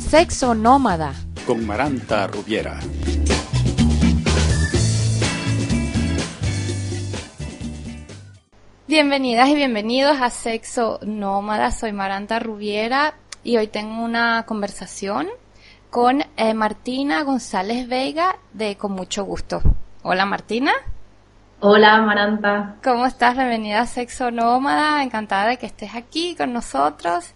Sexo Nómada con Maranta Rubiera. Bienvenidas y bienvenidos a Sexo Nómada. Soy Maranta Rubiera y hoy tengo una conversación con Martina González Veiga de Con Mucho Gusto. Hola Martina. Hola Maranta. ¿Cómo estás? Bienvenida a Sexo Nómada. Encantada de que estés aquí con nosotros.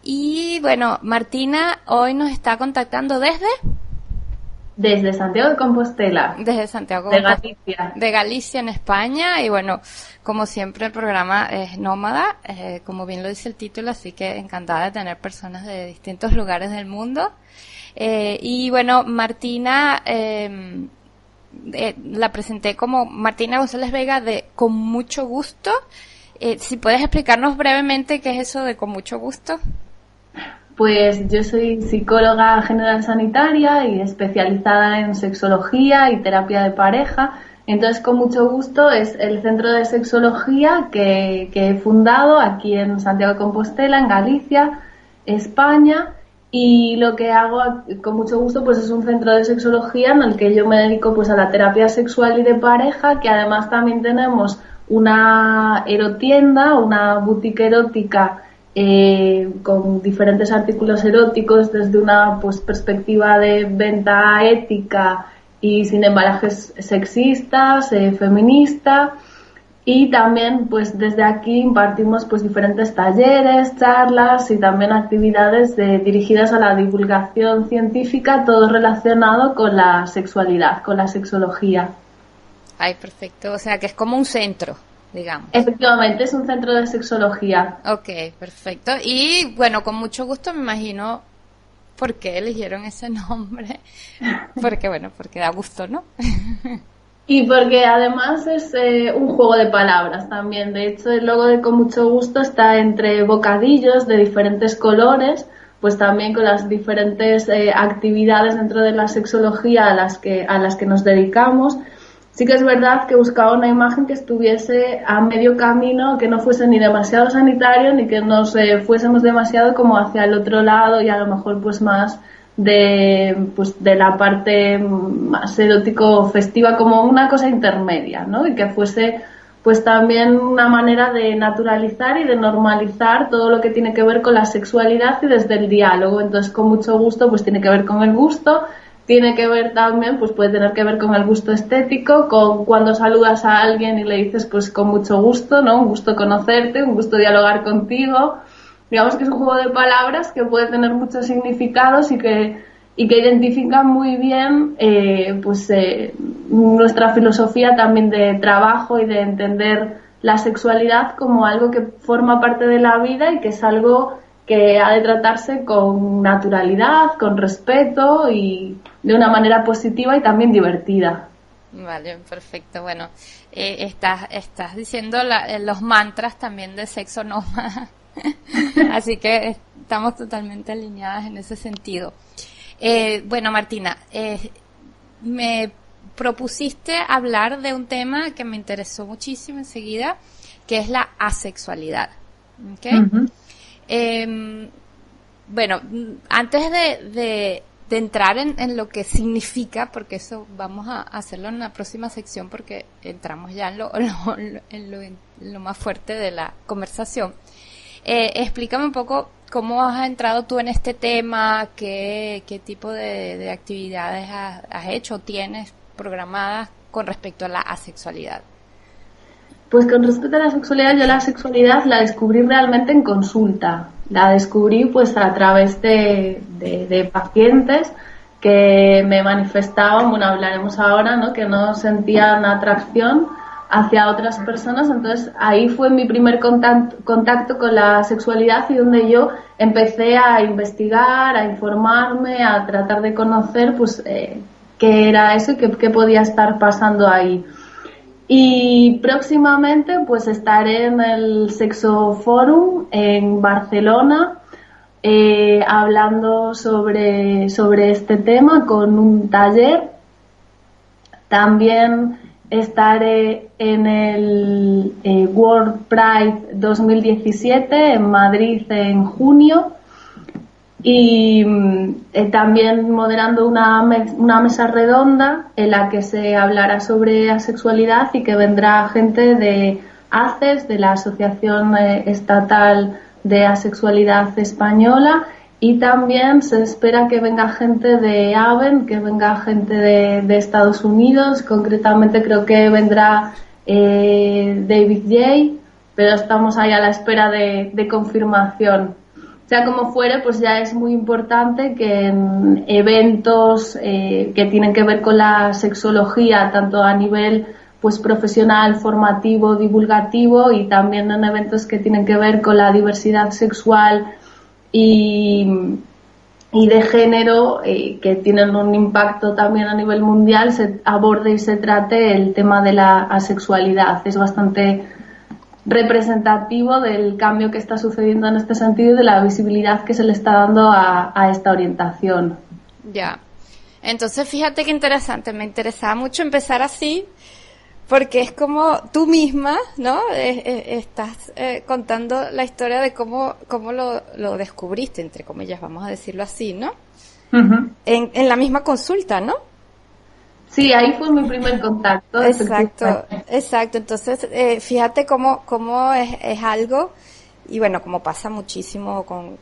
Y bueno, Martina hoy nos está contactando desde Santiago de Compostela. Desde Santiago de Galicia. De Galicia, en España. Y bueno, como siempre el programa es nómada, como bien lo dice el título, así que encantada de tener personas de distintos lugares del mundo. Y bueno, Martina, la presenté como Martina González Veiga de Con Mucho Gusto. Si puedes explicarnos brevemente qué es eso de Con Mucho Gusto. Pues yo soy psicóloga general sanitaria y especializada en sexología y terapia de pareja. Entonces, Con Mucho Gusto es el centro de sexología que he fundado aquí en Santiago de Compostela, en Galicia, España. Y lo que hago Con Mucho Gusto pues es un centro de sexología en el que yo me dedico pues a la terapia sexual y de pareja, que además también tenemos una erotienda, una boutique erótica con diferentes artículos eróticos desde una pues perspectiva de venta ética y sin embalajes sexistas, feminista. Y también pues desde aquí impartimos pues diferentes talleres, charlas y también actividades dirigidas a la divulgación científica, todo relacionado con la sexualidad, con la sexología. Ay, perfecto. O sea que es como un centro, digamos. Efectivamente, es un centro de sexología. Ok, perfecto. Y bueno, Con Mucho Gusto me imagino por qué eligieron ese nombre. Porque bueno, porque da gusto, ¿no? Y porque además es un juego de palabras también. De hecho, el logo de Con Mucho Gusto está entre bocadillos de diferentes colores, pues también con las diferentes actividades dentro de la sexología a las que nos dedicamos. Sí que es verdad que buscaba una imagen que estuviese a medio camino, que no fuese ni demasiado sanitario ni que nos fuésemos demasiado como hacia el otro lado y a lo mejor pues más de la parte más erótico festiva, como una cosa intermedia, ¿no? Y que fuese pues también una manera de naturalizar y de normalizar todo lo que tiene que ver con la sexualidad y desde el diálogo. Entonces, Con Mucho Gusto pues tiene que ver con el gusto, tiene que ver también, pues puede tener que ver con el gusto estético, con cuando saludas a alguien y le dices pues con mucho gusto, ¿no? Un gusto conocerte, un gusto dialogar contigo. Digamos que es un juego de palabras que puede tener muchos significados y que identifican muy bien nuestra filosofía también de trabajo y de entender la sexualidad como algo que forma parte de la vida y que es algo que ha de tratarse con naturalidad, con respeto y de una manera positiva y también divertida. Vale, perfecto. Bueno, estás diciendo los mantras también de Sexo Nómada. Así que estamos totalmente alineadas en ese sentido. Bueno, Martina, me propusiste hablar de un tema que me interesó muchísimo enseguida, que es la asexualidad. ¿Okay? Uh-huh. Bueno, antes de entrar en lo que significa, porque eso vamos a hacerlo en la próxima sección porque entramos ya en lo más fuerte de la conversación. Explícame un poco cómo has entrado tú en este tema, qué tipo de actividades has hecho o tienes programadas con respecto a la asexualidad. Pues con respecto a la sexualidad, yo la sexualidad la descubrí realmente en consulta. La descubrí pues a través de pacientes que me manifestaban, bueno, hablaremos ahora, ¿no? Que no sentían atracción hacia otras personas. Entonces ahí fue mi primer contacto con la sexualidad y donde yo empecé a investigar, a informarme, a tratar de conocer pues qué era eso y qué podía estar pasando ahí. Y próximamente pues estaré en el Sexo Forum en Barcelona hablando sobre este tema con un taller. También estaré en el World Pride 2017 en Madrid en junio y también moderando una mesa redonda en la que se hablará sobre asexualidad y que vendrá gente de ACES, de la Asociación Estatal de Asexualidad Española, y también se espera que venga gente de AVEN, que venga gente de Estados Unidos, concretamente creo que vendrá David Jay, pero estamos ahí a la espera de confirmación. Sea como fuere, pues ya es muy importante que en eventos que tienen que ver con la sexología, tanto a nivel pues profesional, formativo, divulgativo, y también en eventos que tienen que ver con la diversidad sexual y de género, que tienen un impacto también a nivel mundial, se aborde y se trate el tema de la asexualidad. Es bastante representativo del cambio que está sucediendo en este sentido y de la visibilidad que se le está dando a esta orientación. Ya. Entonces, fíjate qué interesante. Me interesaba mucho empezar así, porque es como tú misma, ¿no? Estás contando la historia de cómo lo descubriste, entre comillas, vamos a decirlo así, ¿no? Uh-huh. En la misma consulta, ¿no? Sí, ahí fue mi primer contacto. Exacto. Entonces, fíjate cómo es algo, y bueno, como pasa muchísimo con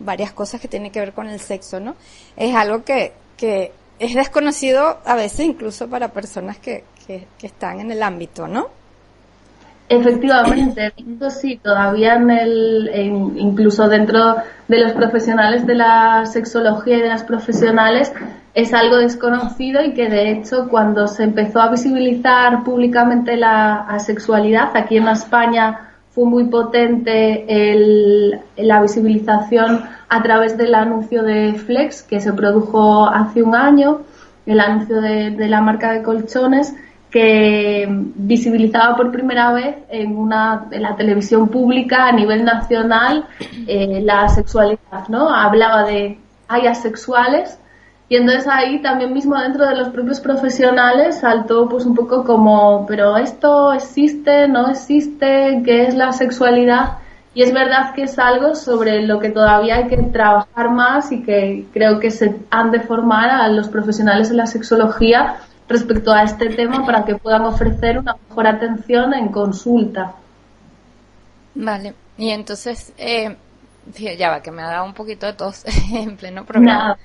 varias cosas que tienen que ver con el sexo, ¿no? Es algo que es desconocido a veces incluso para personas que están en el ámbito, ¿no? Efectivamente, esto sí, todavía incluso dentro de los profesionales de la sexología y de las profesionales es algo desconocido, y que de hecho cuando se empezó a visibilizar públicamente la asexualidad aquí en España fue muy potente la visibilización a través del anuncio de Flex que se produjo hace un año, el anuncio de la marca de colchones, que visibilizaba por primera vez en la televisión pública a nivel nacional la sexualidad, ¿no? Hablaba de hay asexuales, y entonces ahí también mismo dentro de los propios profesionales saltó pues un poco como, pero esto existe, no existe, ¿qué es la sexualidad? Y es verdad que es algo sobre lo que todavía hay que trabajar más, y que creo que se han de formar a los profesionales de la sexología respecto a este tema para que puedan ofrecer una mejor atención en consulta. Vale, y entonces, ya va, que me ha dado un poquito de tos en pleno programa.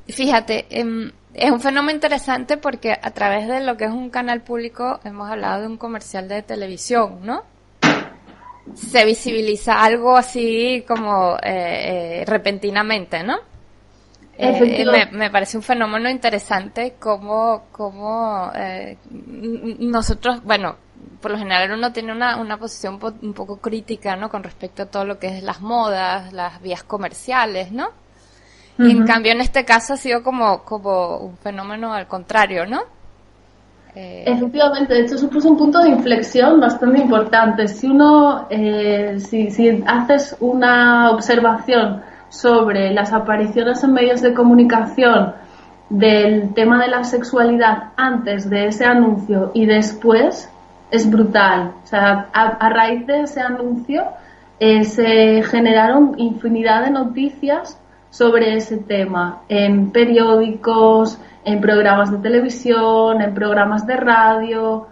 Fíjate, es un fenómeno interesante porque a través de lo que es un canal público hemos hablado de un comercial de televisión, ¿no? Se visibiliza algo así como repentinamente, ¿no? Me parece un fenómeno interesante como nosotros, bueno, por lo general uno tiene una posición un poco crítica, ¿no? Con respecto a todo lo que es las modas, las vías comerciales, ¿no? Uh-huh. Y en cambio en este caso ha sido como un fenómeno al contrario, ¿no? Efectivamente, de hecho supuso un punto de inflexión bastante importante. Si uno, si haces una observación sobre las apariciones en medios de comunicación del tema de la sexualidad antes de ese anuncio y después, es brutal. O sea, a raíz de ese anuncio se generaron infinidad de noticias sobre ese tema en periódicos, en programas de televisión, en programas de radio.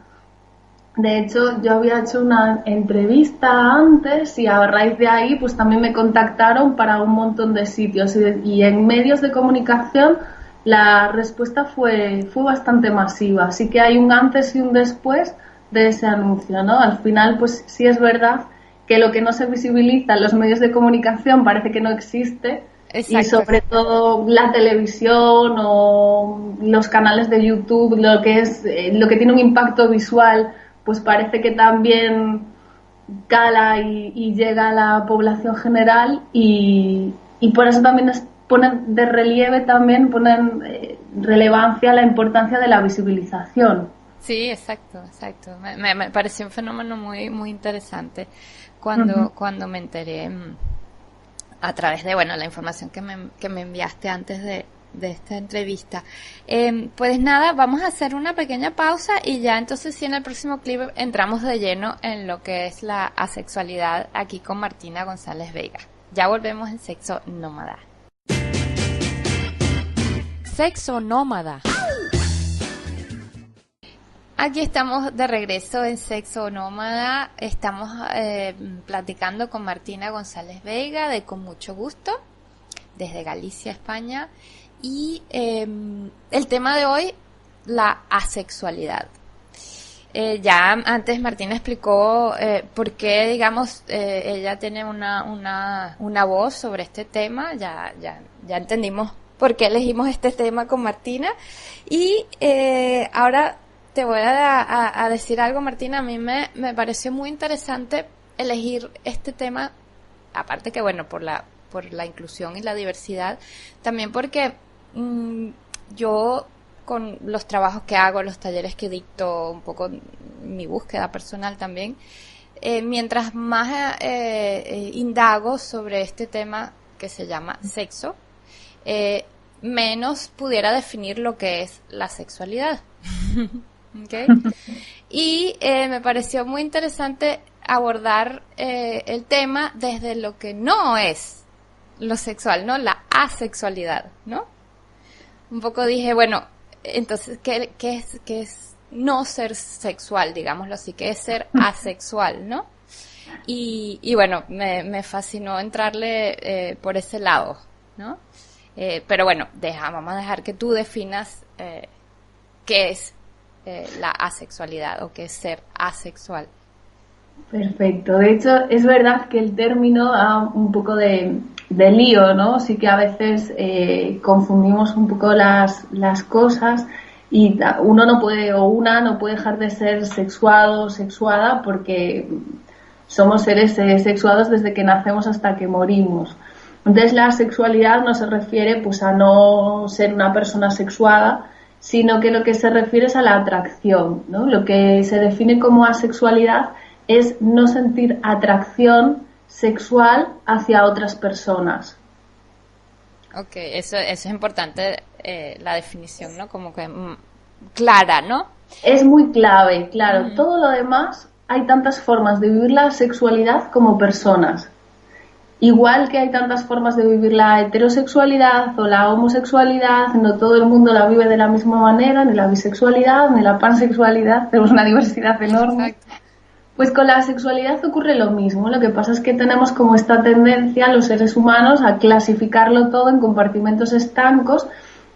De hecho, yo había hecho una entrevista antes, y a raíz de ahí pues también me contactaron para un montón de sitios, y en medios de comunicación la respuesta fue bastante masiva. Así que hay un antes y un después de ese anuncio, ¿no? Al final pues sí es verdad que lo que no se visibiliza en los medios de comunicación parece que no existe. Exacto. Y sobre todo la televisión o los canales de YouTube, lo que tiene un impacto visual, pues parece que también cala y llega a la población general, y por eso también ponen de relieve, ponen relevancia la importancia de la visibilización. Sí, exacto. Me pareció un fenómeno muy, muy interesante cuando me enteré a través de, bueno, la información que me enviaste antes de esta entrevista. Pues nada, vamos a hacer una pequeña pausa, y ya entonces sí en el próximo clip entramos de lleno en lo que es la asexualidad aquí con Martina González Vega. Ya volvemos en Sexo Nómada. Sexo Nómada. Aquí estamos de regreso en Sexo Nómada. Estamos platicando con Martina González Veiga de Con Mucho Gusto, desde Galicia, España. Y el tema de hoy, la asexualidad. Ya antes Martina explicó por qué, digamos, ella tiene una voz sobre este tema. Ya entendimos por qué elegimos este tema con Martina. Y ahora te voy a decir algo, Martina. A mí me pareció muy interesante elegir este tema, aparte que, bueno, por la inclusión y la diversidad, también porque yo, con los trabajos que hago, los talleres que dicto, un poco mi búsqueda personal también, mientras más indago sobre este tema que se llama sexo, menos pudiera definir lo que es la sexualidad. ¿Okay? Y me pareció muy interesante abordar el tema desde lo que no es lo sexual, ¿no? La asexualidad, ¿no? Un poco dije, bueno, entonces, ¿qué es no ser sexual, digámoslo así? ¿Qué es ser asexual, no? Y bueno, me fascinó entrarle por ese lado, ¿no? Pero bueno, vamos a dejar que tú definas qué es la asexualidad o qué es ser asexual. Perfecto. De hecho, es verdad que el término da un poco de lío, ¿no? Sí que a veces confundimos un poco las cosas y uno no puede, o una no puede dejar de ser sexuado o sexuada porque somos seres sexuados desde que nacemos hasta que morimos. Entonces, la sexualidad no se refiere pues a no ser una persona sexuada, sino que lo que se refiere es a la atracción, ¿no? Lo que se define como asexualidad es no sentir atracción sexual hacia otras personas. Ok, eso es importante, la definición, ¿no? Como que clara, ¿no? Es muy clave, claro. Todo lo demás, hay tantas formas de vivir la sexualidad como personas. Igual que hay tantas formas de vivir la heterosexualidad o la homosexualidad, no todo el mundo la vive de la misma manera, ni la bisexualidad, ni la pansexualidad, tenemos una diversidad enorme. Exacto. Pues con la sexualidad ocurre lo mismo, lo que pasa es que tenemos como esta tendencia los seres humanos a clasificarlo todo en compartimentos estancos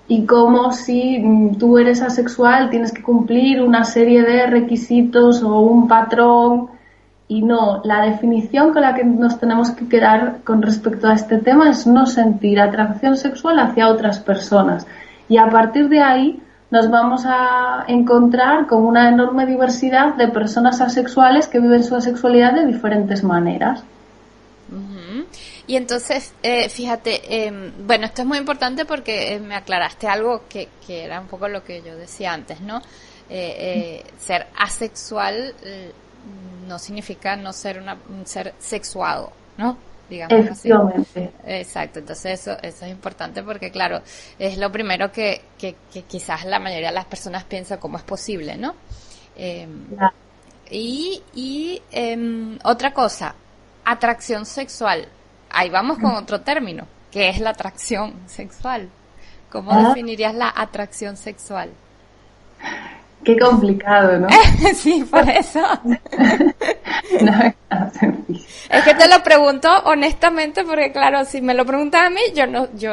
y como si tú eres asexual tienes que cumplir una serie de requisitos o un patrón. Y no, la definición con la que nos tenemos que quedar con respecto a este tema es no sentir atracción sexual hacia otras personas. Y a partir de ahí nos vamos a encontrar con una enorme diversidad de personas asexuales que viven su asexualidad de diferentes maneras. Uh-huh. Y entonces, fíjate, bueno, esto es muy importante porque me aclaraste algo que era un poco lo que yo decía antes, ¿no? Ser asexual no significa no ser un ser sexuado, ¿no? Digamos así. Exacto, entonces eso es importante porque, claro, es lo primero que quizás la mayoría de las personas piensa cómo es posible, ¿no? Claro. Y otra cosa, atracción sexual. Ahí vamos con otro término, que es la atracción sexual. ¿Cómo definirías la atracción sexual? Qué complicado, ¿no? Sí, por eso. Es que te lo pregunto honestamente porque, claro, si me lo preguntas a mí, yo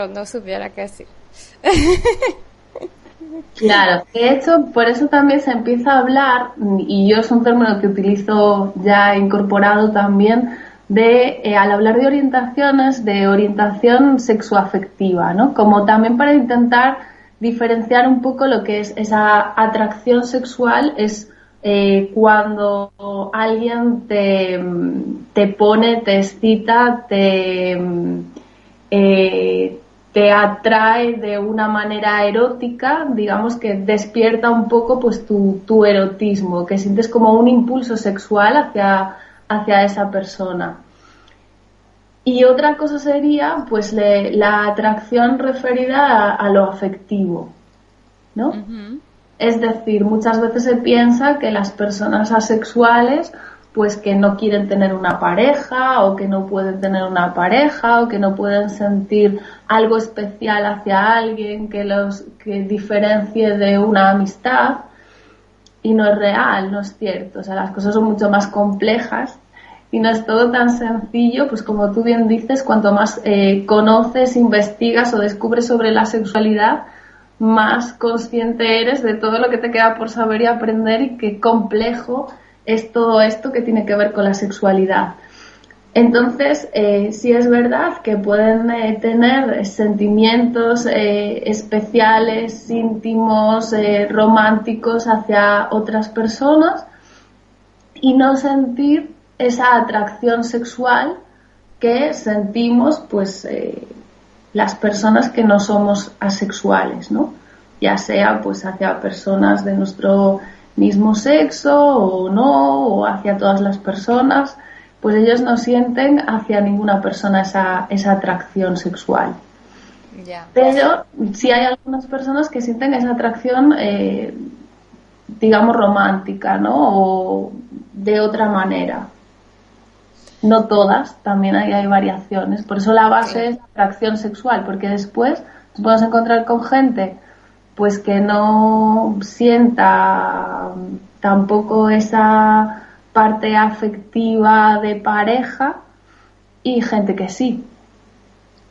no supiera qué decir. Claro, de hecho, por eso también se empieza a hablar, y yo es un término que utilizo ya incorporado también, al hablar de orientaciones, de orientación sexoafectiva, ¿no? Como también para intentar diferenciar un poco lo que es esa atracción sexual, es cuando alguien te pone, te excita, te atrae de una manera erótica, digamos que despierta un poco pues tu erotismo, que sientes como un impulso sexual hacia esa persona. Y otra cosa sería pues la atracción referida a lo afectivo, ¿no? Uh-huh. Es decir, muchas veces se piensa que las personas asexuales pues que no quieren tener una pareja o que no pueden tener una pareja o que no pueden sentir algo especial hacia alguien que diferencie de una amistad, y no es real, no es cierto. O sea, las cosas son mucho más complejas y no es todo tan sencillo, pues como tú bien dices, cuanto más conoces, investigas o descubres sobre la sexualidad, más consciente eres de todo lo que te queda por saber y aprender, y qué complejo es todo esto que tiene que ver con la sexualidad. Entonces, sí es verdad que pueden tener sentimientos especiales, íntimos, románticos hacia otras personas y no sentir esa atracción sexual que sentimos pues las personas que no somos asexuales, ¿no? Ya sea pues hacia personas de nuestro mismo sexo o no, o hacia todas las personas, pues ellos no sienten hacia ninguna persona esa atracción sexual. Ya. Pero sí hay algunas personas que sienten esa atracción, digamos, romántica, ¿no? O de otra manera. No todas, también hay variaciones. Por eso la base es la atracción sexual, porque después nos podemos encontrar con gente pues que no sienta tampoco esa parte afectiva de pareja, y gente que sí.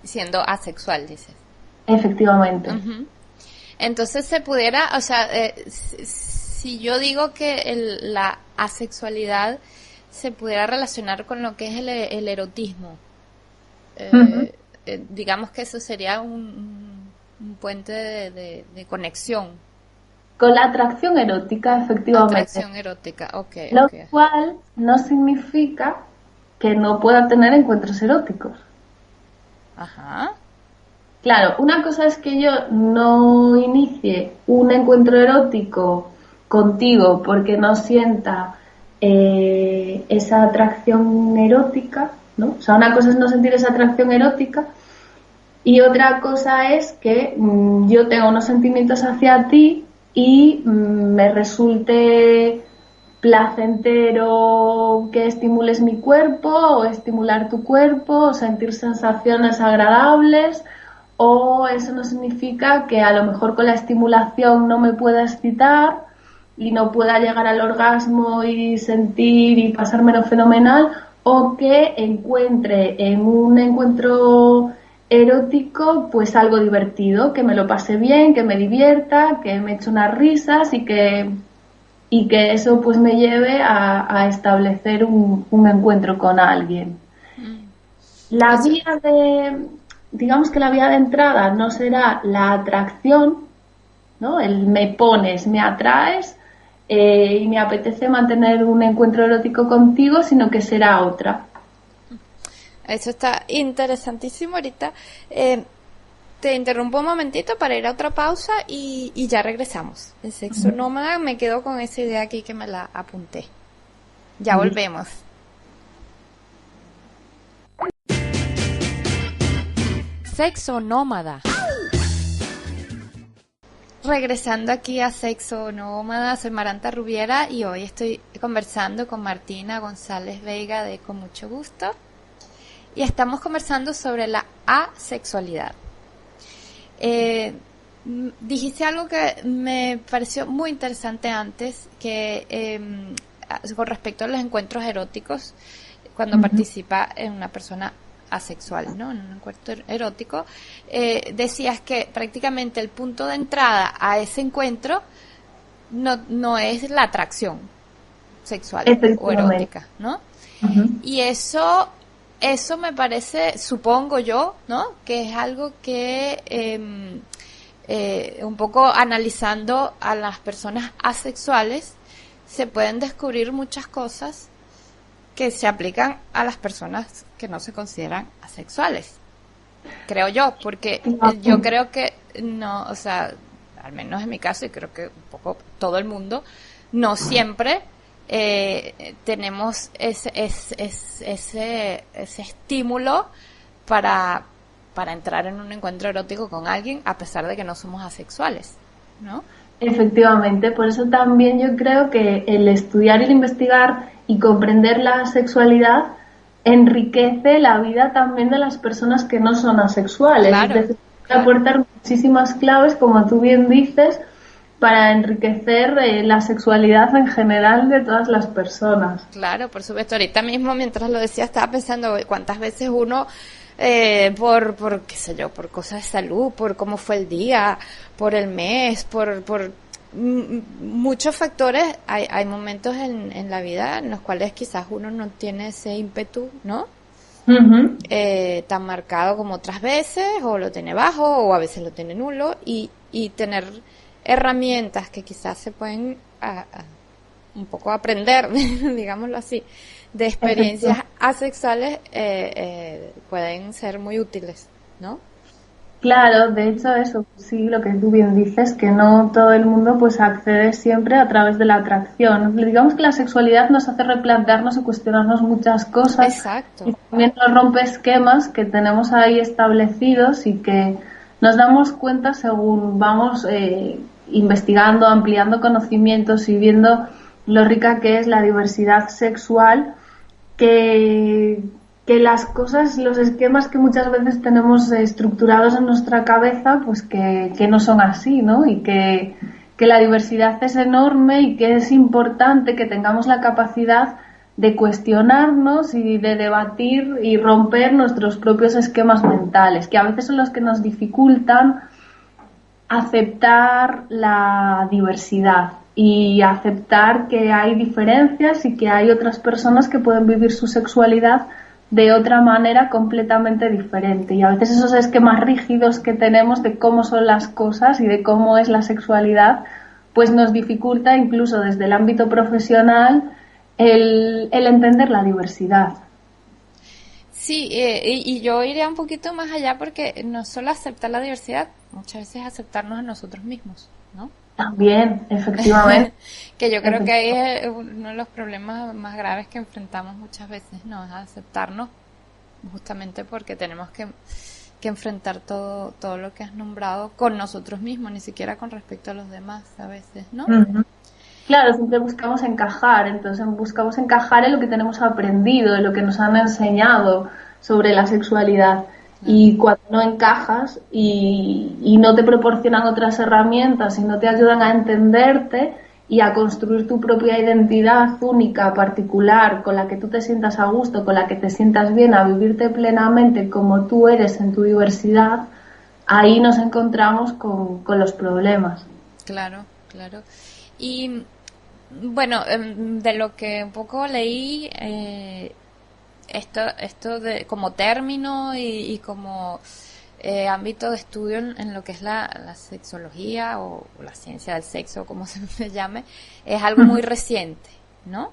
Siendo asexual, dices. Efectivamente. Uh-huh. Entonces se pudiera, o sea, si yo digo que la asexualidad se pudiera relacionar con lo que es el erotismo, digamos que eso sería un puente de conexión. Con la atracción erótica, efectivamente. Atracción erótica, ok. Lo cual no significa que no pueda tener encuentros eróticos. Ajá. Claro, una cosa es que yo no inicie un encuentro erótico contigo porque no sienta esa atracción erótica, ¿no? O sea, una cosa es no sentir esa atracción erótica, y otra cosa es que yo tengo unos sentimientos hacia ti y me resulte placentero que estimules mi cuerpo o estimular tu cuerpo o sentir sensaciones agradables, o eso no significa que a lo mejor con la estimulación no me pueda excitar y no pueda llegar al orgasmo y sentir y pasármelo fenomenal, o que encuentre en un encuentro erótico pues algo divertido, que me lo pase bien, que me divierta, que me eche unas risas y que eso pues me lleve a establecer un encuentro con alguien. La vía digamos que la vía de entrada no será la atracción, ¿no? El me pones, me atraes y me apetece mantener un encuentro erótico contigo, sino que será otra. Eso está interesantísimo. Ahorita te interrumpo un momentito para ir a otra pausa y ya regresamos. El sexo nómada, me quedo con esa idea aquí que me la apunté. Ya volvemos. Sexo nómada. Regresando aquí a Sexo Nómada, soy Maranta Rubiera y hoy estoy conversando con Martina González Veiga de Con Mucho Gusto, y estamos conversando sobre la asexualidad. Dijiste algo que me pareció muy interesante antes, que con respecto a los encuentros eróticos, cuando participa en una persona asexual, ¿no? En un encuentro erótico, decías que prácticamente el punto de entrada a ese encuentro no es la atracción sexual o erótica, ¿no? Y eso me parece, supongo yo, ¿no? Que es algo que un poco analizando a las personas asexuales se pueden descubrir muchas cosas que se aplican a las personas que no se consideran asexuales, creo yo, porque yo creo que no, o sea, al menos en mi caso, y creo que un poco todo el mundo, no siempre tenemos ese estímulo para entrar en un encuentro erótico con alguien, a pesar de que no somos asexuales, ¿no? Efectivamente, por eso también yo creo que el estudiar y el investigar y comprender la sexualidad enriquece la vida también de las personas que no son asexuales. Claro, Es decir, puede claro. aportar muchísimas claves, como tú bien dices, para enriquecer la sexualidad en general de todas las personas. Claro, por supuesto. Ahorita mismo, mientras lo decía, estaba pensando cuántas veces uno, qué sé yo, por cosas de salud, por cómo fue el día, por el mes, muchos factores, hay momentos en la vida en los cuales quizás uno no tiene ese ímpetu, ¿no? Ujú. Tan marcado como otras veces, o lo tiene bajo, o a veces lo tiene nulo, y tener herramientas que quizás se pueden un poco aprender, digámoslo así, de experiencias Efectivamente. asexuales pueden ser muy útiles, ¿no? Claro, de hecho eso, sí, lo que tú bien dices, que no todo el mundo pues accede siempre a través de la atracción. Digamos que la sexualidad nos hace replantearnos y cuestionarnos muchas cosas y Exacto. también nos rompe esquemas que tenemos ahí establecidos y que nos damos cuenta según vamos investigando, ampliando conocimientos y viendo lo rica que es la diversidad sexual, que, que las cosas, los esquemas que muchas veces tenemos estructurados en nuestra cabeza, pues que no son así, ¿no? Y que la diversidad es enorme y que es importante que tengamos la capacidad de cuestionarnos y de debatir y romper nuestros propios esquemas mentales, que a veces son los que nos dificultan aceptar la diversidad y aceptar que hay diferencias y que hay otras personas que pueden vivir su sexualidad de otra manera completamente diferente. Y a veces esos esquemas rígidos que tenemos de cómo son las cosas y de cómo es la sexualidad, pues nos dificulta incluso desde el ámbito profesional el entender la diversidad. Sí, y yo iría un poquito más allá porque no solo aceptar la diversidad, muchas veces aceptarnos a nosotros mismos, ¿no? También, efectivamente. Que yo creo que ahí es uno de los problemas más graves que enfrentamos muchas veces, ¿no? Es aceptarnos justamente porque tenemos que enfrentar todo lo que has nombrado con nosotros mismos, ni siquiera con respecto a los demás a veces, ¿no? Ujú. Claro, siempre buscamos encajar, entonces buscamos encajar en lo que tenemos aprendido, en lo que nos han enseñado sobre la sexualidad. Claro. Y cuando no encajas y no te proporcionan otras herramientas y no te ayudan a entenderte y a construir tu propia identidad única, particular, con la que tú te sientas a gusto, con la que te sientas bien, a vivirte plenamente como tú eres en tu diversidad, ahí nos encontramos con los problemas. Claro, claro. Y bueno, de lo que un poco leí, esto de como término y como ámbito de estudio en lo que es la sexología o la ciencia del sexo, como se llame, es algo muy reciente, ¿no?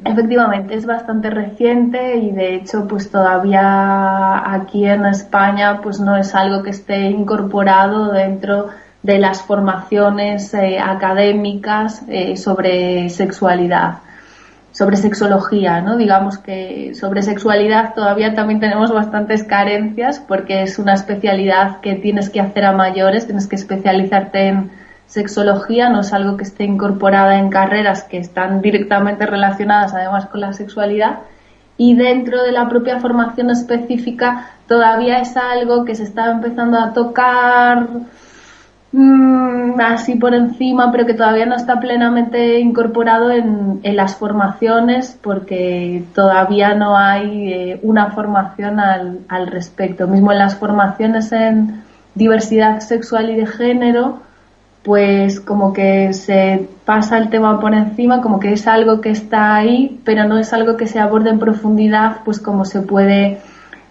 Efectivamente, es bastante reciente y de hecho pues todavía aquí en España pues no es algo que esté incorporado dentro de las formaciones académicas sobre sexualidad, sobre sexología, ¿no? Digamos que sobre sexualidad todavía también tenemos bastantes carencias porque es una especialidad que tienes que hacer a mayores, tienes que especializarte en sexología, no es algo que esté incorporada en carreras que están directamente relacionadas además con la sexualidad, y dentro de la propia formación específica todavía es algo que se está empezando a tocar así por encima, pero que todavía no está plenamente incorporado en las formaciones porque todavía no hay una formación al respecto. Mismo en las formaciones en diversidad sexual y de género, pues como que se pasa el tema por encima, como que es algo que está ahí, pero no es algo que se aborde en profundidad, pues como se puede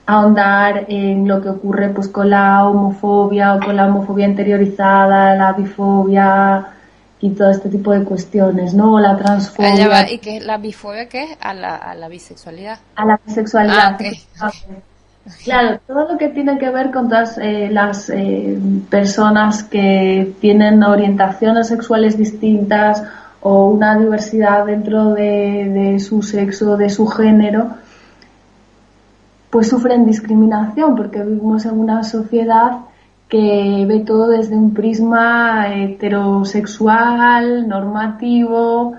ahondar en lo que ocurre pues con la homofobia o con la homofobia interiorizada, la bifobia y todo este tipo de cuestiones, ¿no? O la transfobia. ¿Y qué es la bifobia? ¿Qué es? A la bisexualidad. A la bisexualidad. Ok. Claro, todo lo que tiene que ver con todas las personas que tienen orientaciones sexuales distintas o una diversidad dentro de su sexo, de su género, pues sufren discriminación porque vivimos en una sociedad que ve todo desde un prisma heterosexual, normativo,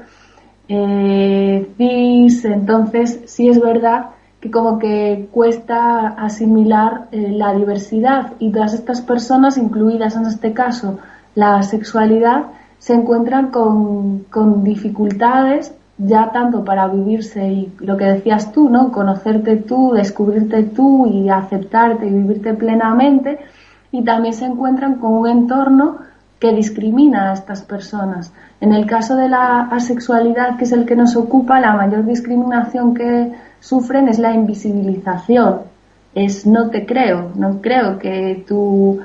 cis. Entonces sí es verdad que como que cuesta asimilar la diversidad, y todas estas personas, incluidas en este caso la sexualidad, se encuentran con dificultades ya tanto para vivirse y lo que decías tú, ¿no? Conocerte tú, descubrirte tú y aceptarte y vivirte plenamente, y también se encuentran con un entorno que discrimina a estas personas. En el caso de la asexualidad, que es el que nos ocupa, la mayor discriminación que sufren es la invisibilización. Es no creo que tú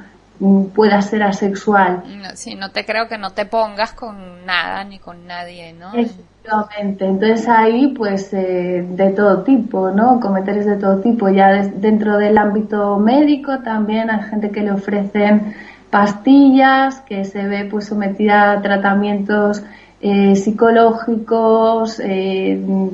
puedas ser asexual. No, sí, no te creo que no te pongas con nada ni con nadie, ¿no? Efectivamente. Entonces ahí pues de todo tipo, ¿no? Comentarios de todo tipo. Ya dentro del ámbito médico también hay gente que le ofrecen pastillas, que se ve pues sometida a tratamientos psicológicos,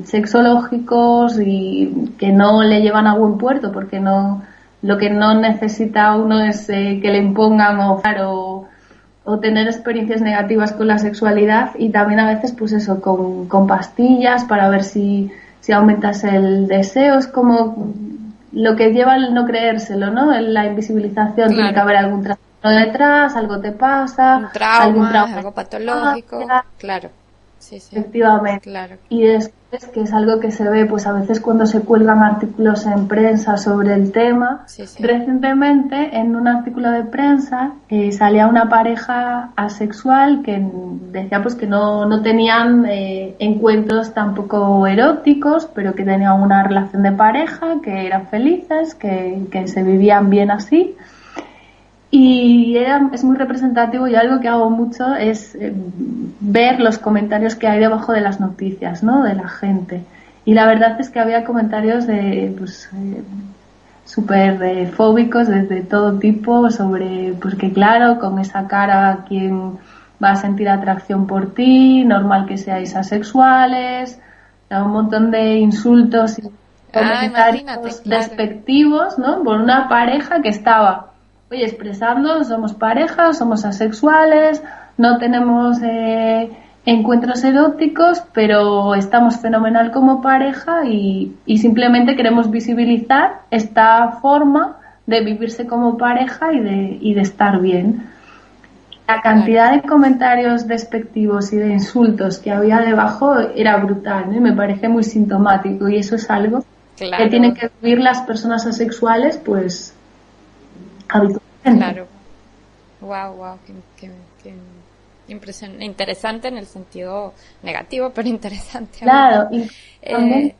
sexológicos, y que no le llevan a buen puerto, porque no, lo que no necesita uno es que le impongan o tener experiencias negativas con la sexualidad, y también a veces pues eso, con pastillas para ver si aumentas el deseo. Es como lo que lleva el no creérselo, ¿no? La invisibilización. Claro. Tiene que haber algún trastorno detrás, algo te pasa, un trauma, algo patológico, claro. Sí, sí. Efectivamente. Claro. Y después, que es algo que se ve pues a veces cuando se cuelgan artículos en prensa sobre el tema. Sí, sí. Recientemente, en un artículo de prensa, salía una pareja asexual que decía pues que no tenían encuentros tampoco eróticos, pero que tenían una relación de pareja, que eran felices, que se vivían bien así. Y es muy representativo, y algo que hago mucho es ver los comentarios que hay debajo de las noticias, ¿no? De la gente. Y la verdad es que había comentarios súper fóbicos de todo tipo, sobre, pues que claro, con esa cara, ¿quién va a sentir atracción por ti? Normal que seáis asexuales. Un montón de insultos y comentarios despectivos, ¿no? Por una pareja que estaba... Oye, expresando, somos parejas, somos asexuales, no tenemos encuentros eróticos, pero estamos fenomenal como pareja, y simplemente queremos visibilizar esta forma de vivirse como pareja y de estar bien. La cantidad de comentarios despectivos y de insultos que había debajo era brutal, ¿no? Y me parece muy sintomático, y eso es algo que tienen que vivir las personas asexuales, pues... habitualmente. Claro. Wow, qué impresión, interesante en el sentido negativo, pero interesante. Claro, y también,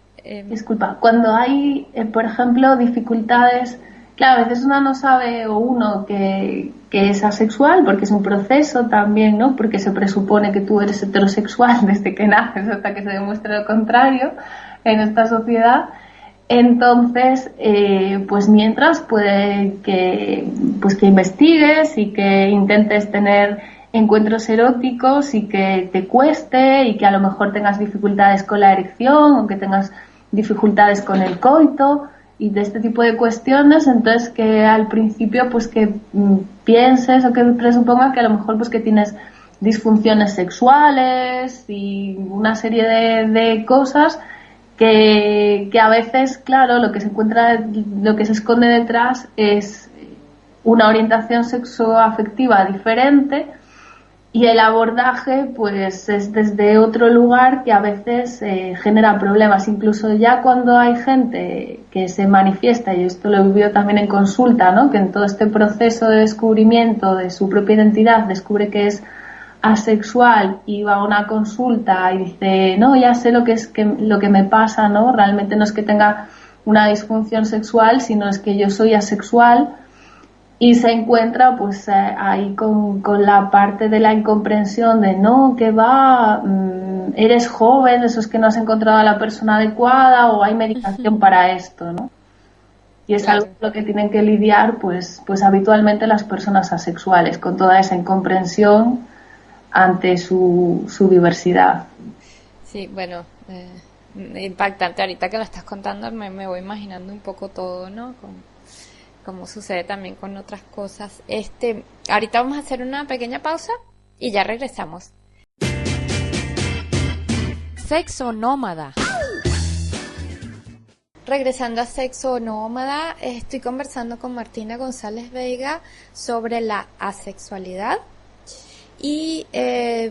disculpa, cuando hay, por ejemplo, dificultades, claro, a veces uno no sabe, o uno que es asexual, porque es un proceso también, ¿no? Porque se presupone que tú eres heterosexual desde que naces hasta que se demuestre lo contrario en esta sociedad. Entonces, pues mientras puede que investigues y que intentes tener encuentros eróticos, y que te cueste, y que a lo mejor tengas dificultades con la erección, o que tengas dificultades con el coito y de este tipo de cuestiones. Entonces, que al principio pues que pienses, o que presupongas que a lo mejor pues que tienes disfunciones sexuales y una serie de cosas que a veces, claro, lo que se esconde detrás es una orientación sexoafectiva diferente, y el abordaje pues es desde otro lugar, que a veces genera problemas. Incluso ya cuando hay gente que se manifiesta, y esto lo he vivido también en consulta, ¿no? Que en todo este proceso de descubrimiento de su propia identidad descubre que es asexual, y va a una consulta y dice, no, ya sé lo que me pasa, ¿no? Realmente no es que tenga una disfunción sexual, sino es que yo soy asexual, y se encuentra pues ahí con la parte de la incomprensión de no, que va, eres joven, eso es que no has encontrado a la persona adecuada, o hay medicación para esto, ¿no? Y es algo con lo que tienen que lidiar pues habitualmente las personas asexuales, con toda esa incomprensión ante su diversidad. Sí, bueno, impactante. Ahorita que lo estás contando me voy imaginando un poco todo, ¿no? como sucede también con otras cosas. Ahorita vamos a hacer una pequeña pausa y ya regresamos. Sexo nómada. Regresando a Sexo Nómada, estoy conversando con Martina González Veiga sobre la asexualidad. Y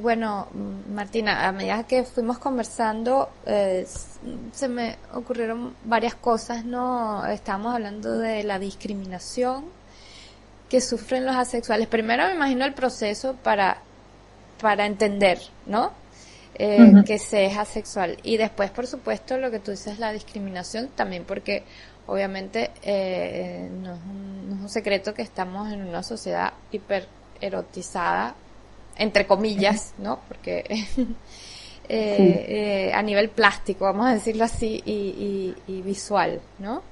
bueno, Martina, a medida que fuimos conversando, se me ocurrieron varias cosas, ¿no? Estábamos hablando de la discriminación que sufren los asexuales. Primero me imagino el proceso para entender, ¿no? Que se es asexual. Y después, por supuesto, lo que tú dices, la discriminación, también porque obviamente no es un secreto que estamos en una sociedad hiper erotizada, entre comillas, ¿no? Porque a nivel plástico, vamos a decirlo así, y visual, ¿no?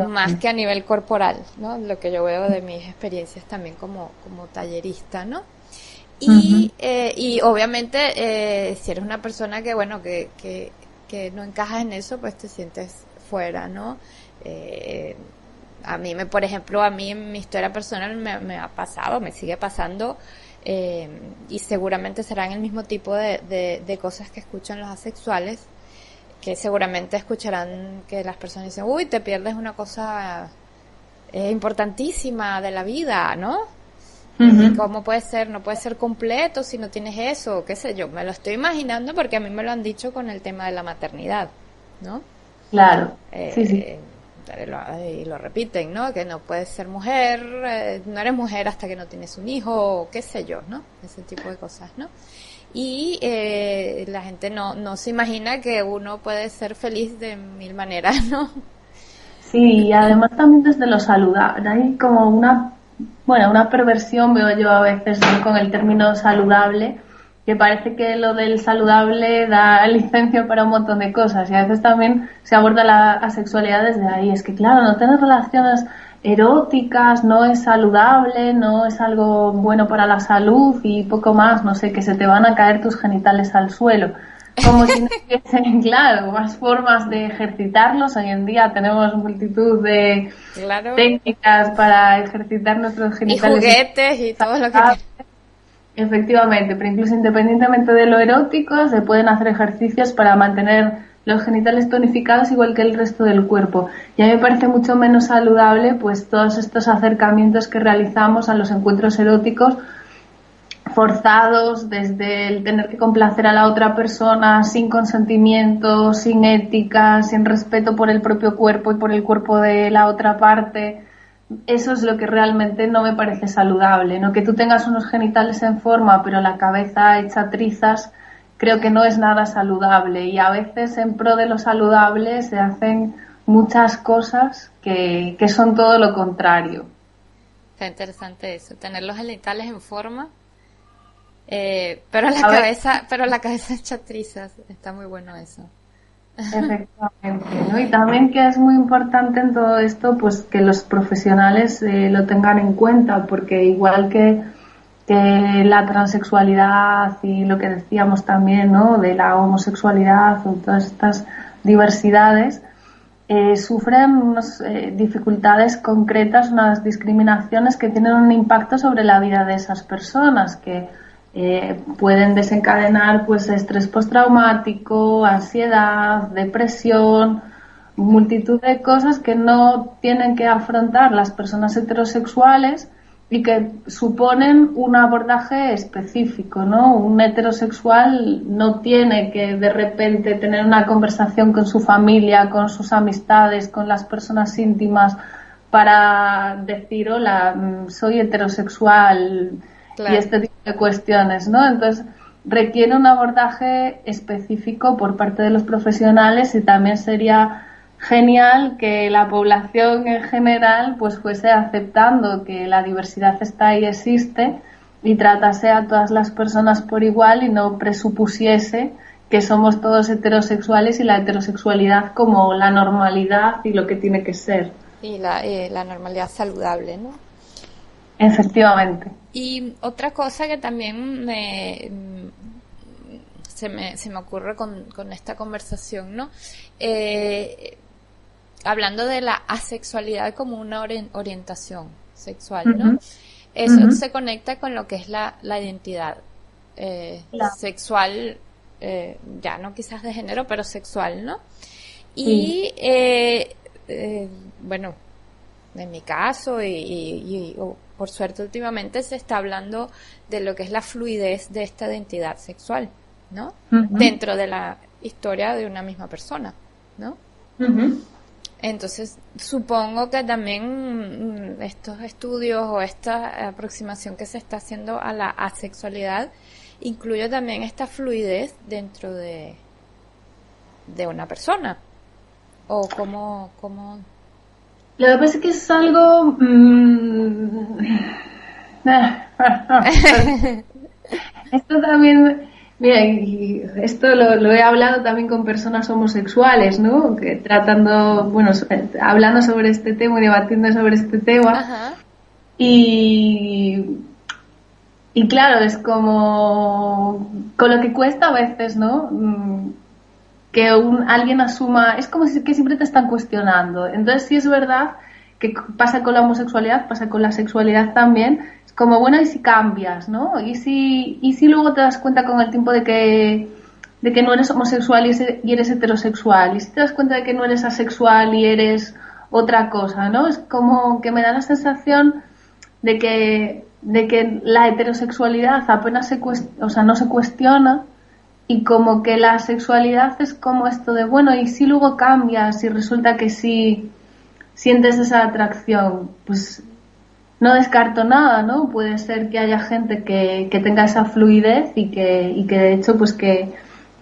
Más que a nivel corporal, ¿no? Lo que yo veo de mis experiencias también como tallerista, ¿no? Y obviamente si eres una persona que bueno que no encajas en eso, pues te sientes fuera, ¿no? Por ejemplo, a mí en mi historia personal me ha pasado, me sigue pasando, y seguramente serán el mismo tipo de cosas que escuchan los asexuales, que seguramente escucharán que las personas dicen, uy, te pierdes una cosa importantísima de la vida, ¿no? ¿Cómo puede ser? No puede ser completo si no tienes eso, qué sé yo. Me lo estoy imaginando porque a mí me lo han dicho con el tema de la maternidad, ¿no? Claro, sí. Y lo repiten, ¿no? Que no puedes ser mujer, no eres mujer hasta que no tienes un hijo, o qué sé yo, ¿no? Ese tipo de cosas, ¿no? Y la gente no se imagina que uno puede ser feliz de mil maneras, ¿no? Sí, y además también desde lo saludable. Hay como una perversión, veo yo a veces, ¿no? Con el término saludable, que parece que lo del saludable da licencia para un montón de cosas, y a veces también se aborda la asexualidad desde ahí. Es que claro, no tener relaciones eróticas no es saludable, no es algo bueno para la salud y poco más, no sé, que se te van a caer tus genitales al suelo. Como si no hubiesen, claro, más formas de ejercitarlos. Hoy en día tenemos multitud de técnicas para ejercitar nuestros genitales. Y juguetes y todo lo que... Efectivamente, pero incluso independientemente de lo erótico, se pueden hacer ejercicios para mantener los genitales tonificados igual que el resto del cuerpo. Y a mí me parece mucho menos saludable pues todos estos acercamientos que realizamos a los encuentros eróticos forzados, desde el tener que complacer a la otra persona sin consentimiento, sin ética, sin respeto por el propio cuerpo y por el cuerpo de la otra parte. Eso es lo que realmente no me parece saludable, ¿no? Que tú tengas unos genitales en forma pero la cabeza hecha trizas, creo que no es nada saludable, y a veces en pro de lo saludable se hacen muchas cosas que son todo lo contrario. Está interesante eso, tener los genitales en forma, pero la cabeza hecha trizas. Está muy bueno eso. Efectivamente, ¿no? Y también que es muy importante en todo esto, pues que los profesionales lo tengan en cuenta, porque igual que la transexualidad y lo que decíamos también, ¿no? De la homosexualidad o todas estas diversidades, sufren unas dificultades concretas, unas discriminaciones que tienen un impacto sobre la vida de esas personas, que pueden desencadenar pues estrés postraumático, ansiedad, depresión, multitud de cosas que no tienen que afrontar las personas heterosexuales y que suponen un abordaje específico, ¿no? Un heterosexual no tiene que de repente tener una conversación con su familia, con sus amistades, con las personas íntimas para decir, hola, soy heterosexual. Claro. Y este tipo de cuestiones, ¿no? Entonces requiere un abordaje específico por parte de los profesionales, y también sería genial que la población en general pues fuese aceptando que la diversidad está ahí, existe, y tratase a todas las personas por igual y no presupusiese que somos todos heterosexuales y la heterosexualidad como la normalidad y lo que tiene que ser. Y la normalidad saludable, ¿no? Efectivamente. Y otra cosa que también se me ocurre con esta conversación, ¿no? hablando de la asexualidad como una orientación sexual, ¿no? Eso se conecta con lo que es la identidad sexual, ya no quizás de género, pero sexual, ¿no? Y, bueno, en mi caso y por suerte últimamente se está hablando de lo que es la fluidez de esta identidad sexual, ¿no? Dentro de la historia de una misma persona, ¿no? Entonces, supongo que también estos estudios o esta aproximación que se está haciendo a la asexualidad incluye también esta fluidez dentro de una persona. ¿O cómo? Lo que pasa es que es algo... Esto también... Mira, y esto lo he hablado también con personas homosexuales, ¿no? Que hablando sobre este tema y debatiendo sobre este tema. Ajá. Y claro, es como con lo que cuesta a veces, ¿no? Que alguien asuma, es como que siempre te están cuestionando. Entonces sí es verdad que pasa con la homosexualidad, pasa con la sexualidad también. Como, bueno, ¿y si cambias, no? ¿Y si luego te das cuenta con el tiempo de que no eres homosexual y eres heterosexual? ¿Y si te das cuenta de que no eres asexual y eres otra cosa, no? Es como que me da la sensación de que la heterosexualidad apenas no se cuestiona, y como que la sexualidad es como esto de, bueno, ¿y si luego cambias y resulta que sí sientes esa atracción? Pues no descarto nada, ¿no? Puede ser que haya gente que tenga esa fluidez y que de hecho pues que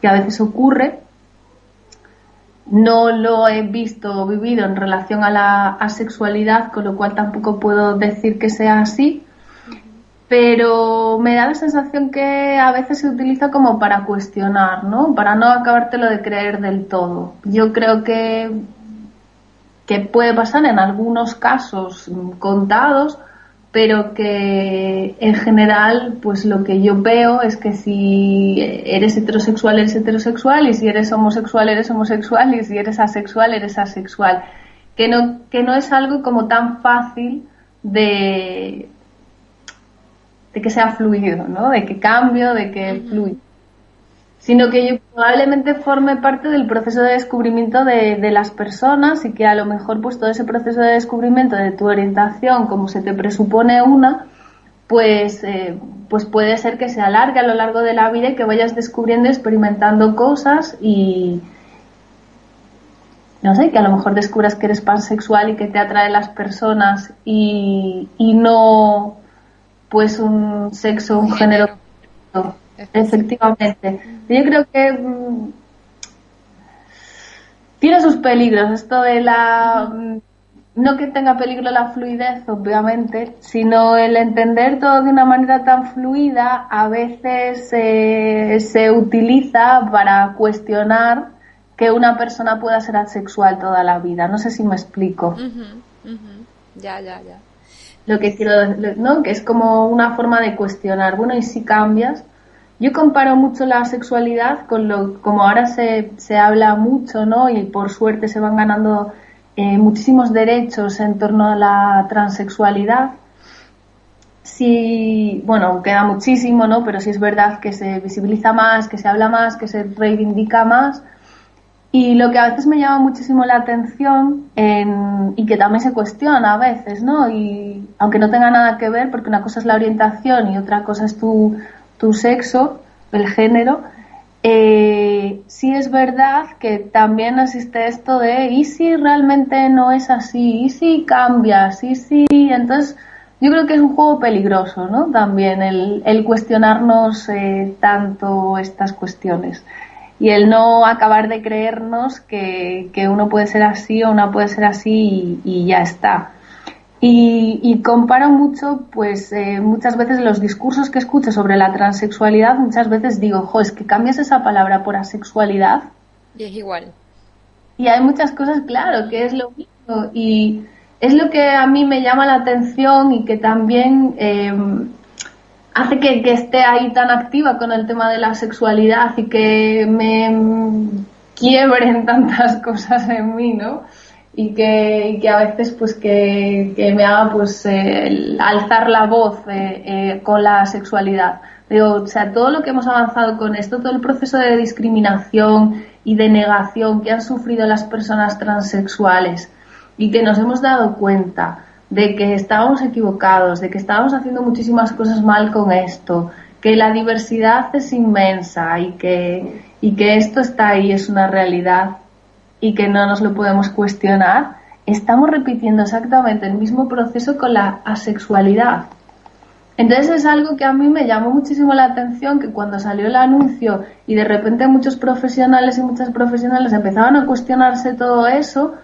a veces ocurre. No lo he visto o vivido en relación a la asexualidad, con lo cual tampoco puedo decir que sea así, pero me da la sensación que a veces se utiliza como para cuestionar, ¿no? Para no acabártelo de creer del todo. Yo creo que puede pasar en algunos casos contados, pero que en general pues lo que yo veo es que si eres heterosexual eres heterosexual, y si eres homosexual eres homosexual, y si eres asexual eres asexual, que no es algo como tan fácil de que sea fluido, ¿no? De que cambio, de que fluye, sino que yo probablemente forme parte del proceso de descubrimiento de las personas, y que a lo mejor pues todo ese proceso de descubrimiento de tu orientación, como se te presupone pues puede ser que se alargue a lo largo de la vida y que vayas descubriendo y experimentando cosas, y no sé, que a lo mejor descubras que eres pansexual y que te atrae las personas y no pues un sexo, un género. Efectivamente. Yo creo que tiene sus peligros esto de no que tenga peligro la fluidez, obviamente, sino el entender todo de una manera tan fluida a veces se utiliza para cuestionar que una persona pueda ser asexual toda la vida. No sé si me explico. Ya. Lo que quiero, ¿no? Que es como una forma de cuestionar. Bueno, ¿y si cambias? Yo comparo mucho la sexualidad con como ahora se habla mucho, ¿no? Y por suerte se van ganando muchísimos derechos en torno a la transexualidad. Sí, bueno, queda muchísimo, ¿no? Pero sí es verdad que se visibiliza más, que se habla más, que se reivindica más. Y lo que a veces me llama muchísimo la atención y que también se cuestiona a veces, ¿no? Y aunque no tenga nada que ver, porque una cosa es la orientación y otra cosa es tu sexo, el género, sí es verdad que también existe esto de ¿y si realmente no es así? ¿Y si cambias? ¿Y si? Entonces yo creo que es un juego peligroso, ¿no? También el cuestionarnos tanto estas cuestiones, y el no acabar de creernos que uno puede ser así o una puede ser así y ya está. Y comparo mucho, pues muchas veces los discursos que escucho sobre la transexualidad, muchas veces digo, es que cambias esa palabra por asexualidad. Y es igual. Y hay muchas cosas, claro, que es lo mismo. Y es lo que a mí me llama la atención y que también hace que esté ahí tan activa con el tema de la sexualidad y que me quiebren tantas cosas en mí, ¿no? y que a veces pues que me haga pues alzar la voz con la sexualidad. Digo, o sea, todo lo que hemos avanzado con esto, todo el proceso de discriminación y de negación que han sufrido las personas transexuales y que nos hemos dado cuenta de que estábamos equivocados, de que estábamos haciendo muchísimas cosas mal con esto, que la diversidad es inmensa y que esto está ahí, es una realidad y que no nos lo podemos cuestionar, estamos repitiendo exactamente el mismo proceso con la asexualidad. Entonces es algo que a mí me llamó muchísimo la atención, que cuando salió el anuncio y de repente muchos profesionales y muchas profesionales empezaban a cuestionarse todo eso,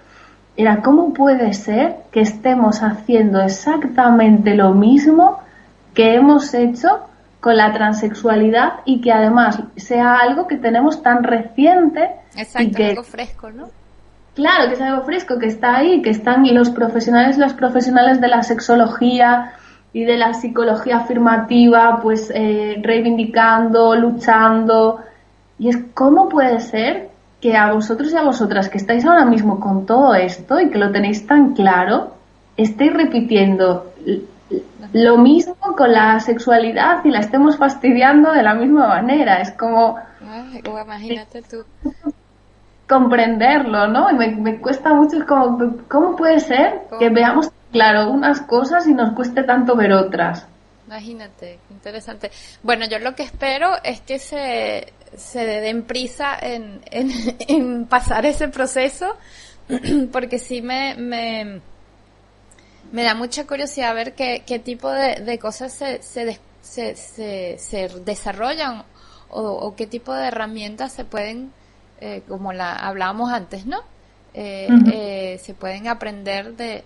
era ¿cómo puede ser que estemos haciendo exactamente lo mismo que hemos hecho con la transexualidad y que además sea algo que tenemos tan reciente? Exacto, y que, algo fresco, ¿no? Claro, que es algo fresco, que está ahí, que están los profesionales de la sexología y de la psicología afirmativa, pues reivindicando, luchando. Y es ¿cómo puede ser que a vosotros y a vosotras que estáis ahora mismo con todo esto y que lo tenéis tan claro, estéis repitiendo lo mismo con la sexualidad y la estemos fastidiando de la misma manera? Es como... Ay, imagínate tú. Comprenderlo, ¿no? Y me cuesta mucho, es como, ¿cómo puede ser que veamos claro unas cosas y nos cueste tanto ver otras? Imagínate, qué interesante. Bueno, yo lo que espero es que se den prisa en pasar ese proceso, porque sí me da mucha curiosidad ver qué tipo de cosas se desarrollan o qué tipo de herramientas se pueden, como hablábamos antes, ¿no? Se pueden aprender de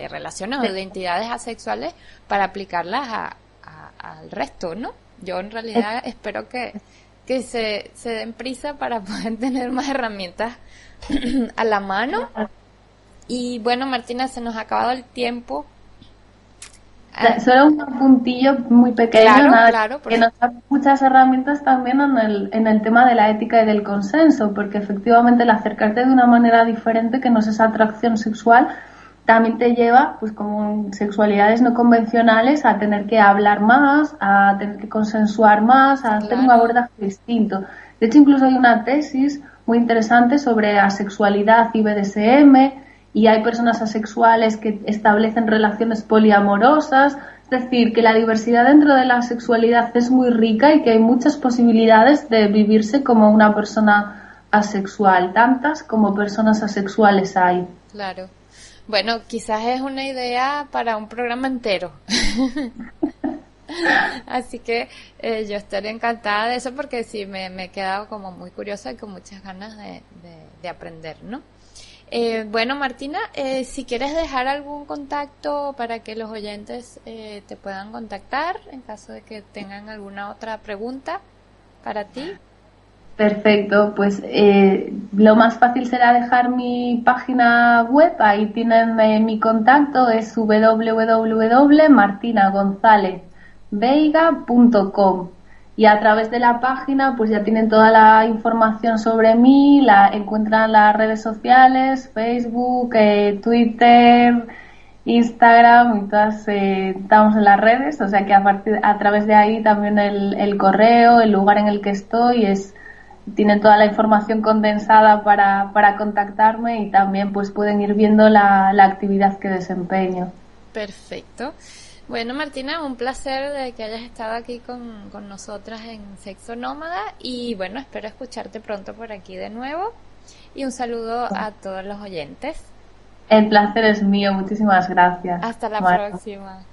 relaciones o de identidades asexuales para aplicarlas al resto, ¿no? Yo en realidad espero que se den prisa para poder tener más herramientas a la mano. Y bueno, Martina, se nos ha acabado el tiempo. Solo un puntillo muy pequeño, claro, que nos da muchas herramientas también en el tema de la ética y del consenso, porque efectivamente el acercarte de una manera diferente, que no es esa atracción sexual, también te lleva, pues como sexualidades no convencionales, a tener que hablar más, a tener que consensuar más, a hacer un abordaje distinto. De hecho, incluso hay una tesis muy interesante sobre asexualidad y BDSM, y hay personas asexuales que establecen relaciones poliamorosas. Es decir, que la diversidad dentro de la sexualidad es muy rica y que hay muchas posibilidades de vivirse como una persona asexual, tantas como personas asexuales hay. Claro. Bueno, quizás es una idea para un programa entero. Así que yo estaría encantada de eso, porque sí, me he quedado como muy curiosa y con muchas ganas de aprender, ¿no? Bueno, Martina, si quieres dejar algún contacto para que los oyentes te puedan contactar en caso de que tengan alguna otra pregunta para ti. Perfecto, pues lo más fácil será dejar mi página web, ahí tienen mi contacto, es www.martinagonzalezveiga.com. Y a través de la página pues ya tienen toda la información sobre mí, encuentran las redes sociales, Facebook, Twitter, Instagram, y todas estamos en las redes, o sea que a través de ahí también el correo, el lugar en el que estoy, tienen toda la información condensada para contactarme, y también pues pueden ir viendo la actividad que desempeño. Perfecto. Bueno, Martina, un placer de que hayas estado aquí con nosotras en Sexo Nómada, y bueno, espero escucharte pronto por aquí de nuevo, y un saludo a todos los oyentes. El placer es mío, muchísimas gracias. Hasta la próxima.